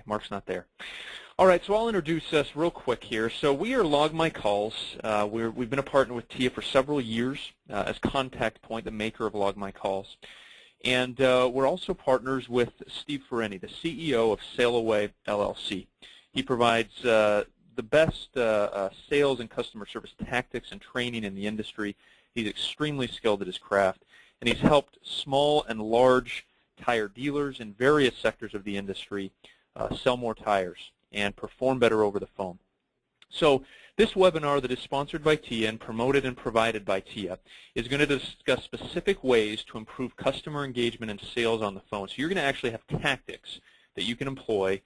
Mark's not there. All right, so I'll introduce us real quick here. So we are Log My Calls. We've been a partner with TIA for several years as Contact Point, the maker of Log My Calls. And we're also partners with Steve Ferrante, the CEO of SailAway LLC. He provides the best sales and customer service tactics and training in the industry. He's extremely skilled at his craft, and he's helped small and large tire dealers in various sectors of the industry sell more tires and perform better over the phone. So this webinar that is sponsored by TIA and promoted and provided by TIA is going to discuss specific ways to improve customer engagement and sales on the phone. So you're going to actually have tactics that you can employ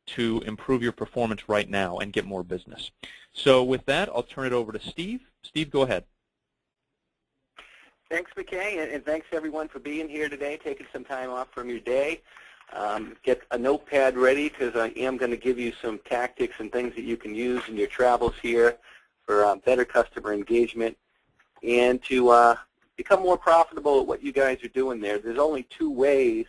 to improve your performance right now and get more business. So with that, I'll turn it over to Steve. Steve, go ahead. Thanks, McKay, and thanks everyone for being here today, taking some time off from your day. Get a notepad ready because I am going to give you some tactics and things that you can use in your travels here for better customer engagement and to become more profitable at what you guys are doing there. There's only two ways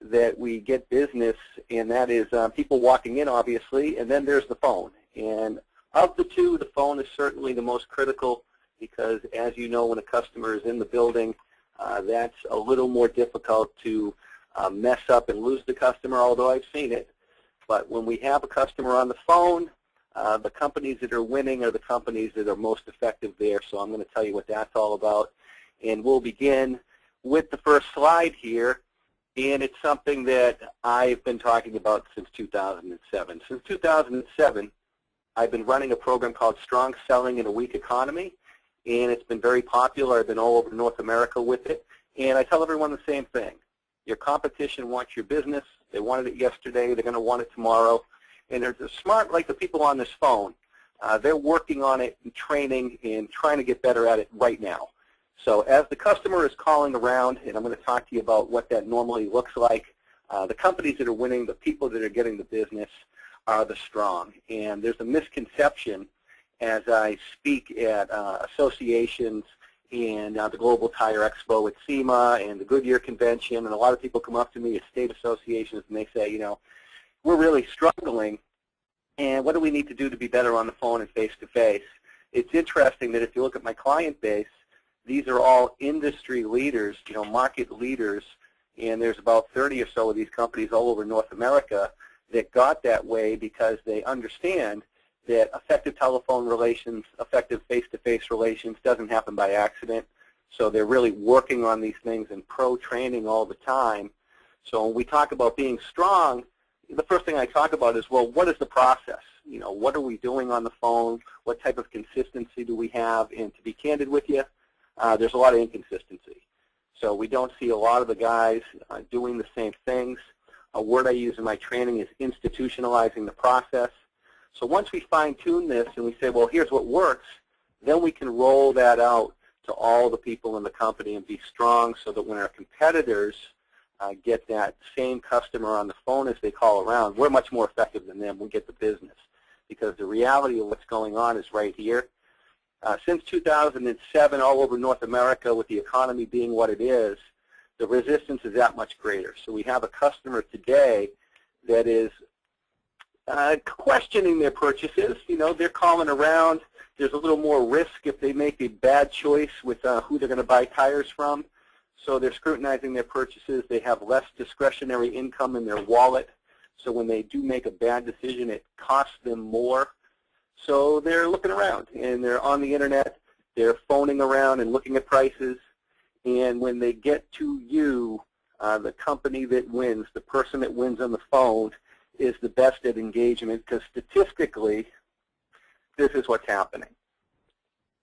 that we get business, and that is people walking in, obviously, and then there's the phone. And of the two, the phone is certainly the most critical because, as you know, when a customer is in the building, that's a little more difficult to mess up and lose the customer, although I've seen it. But when we have a customer on the phone, the companies that are winning are the companies that are most effective there. So I'm going to tell you what that's all about. And we'll begin with the first slide here. And it's something that I've been talking about since 2007. Since 2007, I've been running a program called Strong Selling in a Weak Economy. And it's been very popular. I've been all over North America with it. And I tell everyone the same thing. Your competition wants your business. They wanted it yesterday. They're going to want it tomorrow. And they're smart like the people on this phone. They're working on it and training and trying to get better at it right now. So as the customer is calling around, and I'm going to talk to you about what that normally looks like, the companies that are winning, the people that are getting the business are the strong. And there's a misconception as I speak at associations and the Global Tire Expo at SEMA and the Goodyear Convention, and a lot of people come up to me at state associations and they say, you know, we're really struggling, and what do we need to do to be better on the phone and face-to-face? It's interesting that if you look at my client base, these are all industry leaders, you know, market leaders, and there's about 30 or so of these companies all over North America that got that way because they understand that effective telephone relations, effective face-to-face relations doesn't happen by accident. So they're really working on these things and pro-training all the time. So when we talk about being strong, the first thing I talk about is, well, what is the process? You know, what are we doing on the phone? What type of consistency do we have? And to be candid with you, there's a lot of inconsistency. So we don't see a lot of the guys doing the same things. A word I use in my training is institutionalizing the process. So once we fine-tune this and we say, well, here's what works, then we can roll that out to all the people in the company and be strong so that when our competitors get that same customer on the phone as they call around, we're much more effective than them. We get the business because the reality of what's going on is right here. Since 2007, all over North America, with the economy being what it is, the resistance is that much greater. So we have a customer today that is questioning their purchases. You know, they're calling around. There's a little more risk if they make a bad choice with who they're going to buy tires from. So they're scrutinizing their purchases. They have less discretionary income in their wallet. So when they do make a bad decision, it costs them more. So they're looking around, and they're on the Internet. They're phoning around and looking at prices. And when they get to you, the company that wins, the person that wins on the phone, is the best at engagement because statistically, this is what's happening.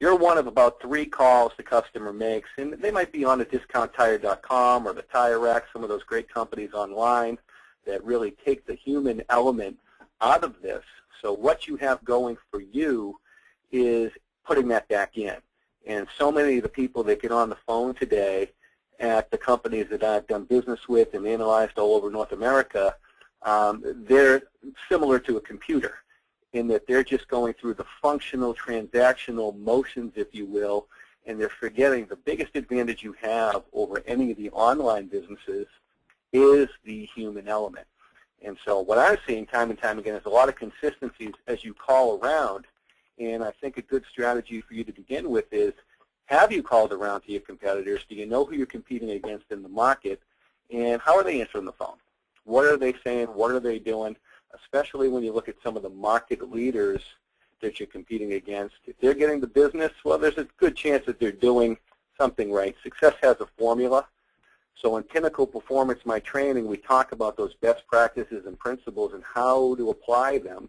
You're one of about 3 calls the customer makes, and they might be on the discounttire.com or the Tire Rack, some of those great companies online that really take the human element out of this. So what you have going for you is putting that back in. And so many of the people that get on the phone today at the companies that I've done business with and analyzed all over North America, they're similar to a computer in that they're just going through the functional, transactional motions, if you will, and they're forgetting the biggest advantage you have over any of the online businesses is the human element. And so what I'm seeing time and time again is a lot of consistencies as you call around. And I think a good strategy for you to begin with is, have you called around to your competitors? Do you know who you're competing against in the market? And how are they answering the phone? What are they saying? What are they doing? Especially when you look at some of the market leaders that you're competing against. If they're getting the business, well, there's a good chance that they're doing something right. Success has a formula. So in Pinnacle Performance, my training, we talk about those best practices and principles and how to apply them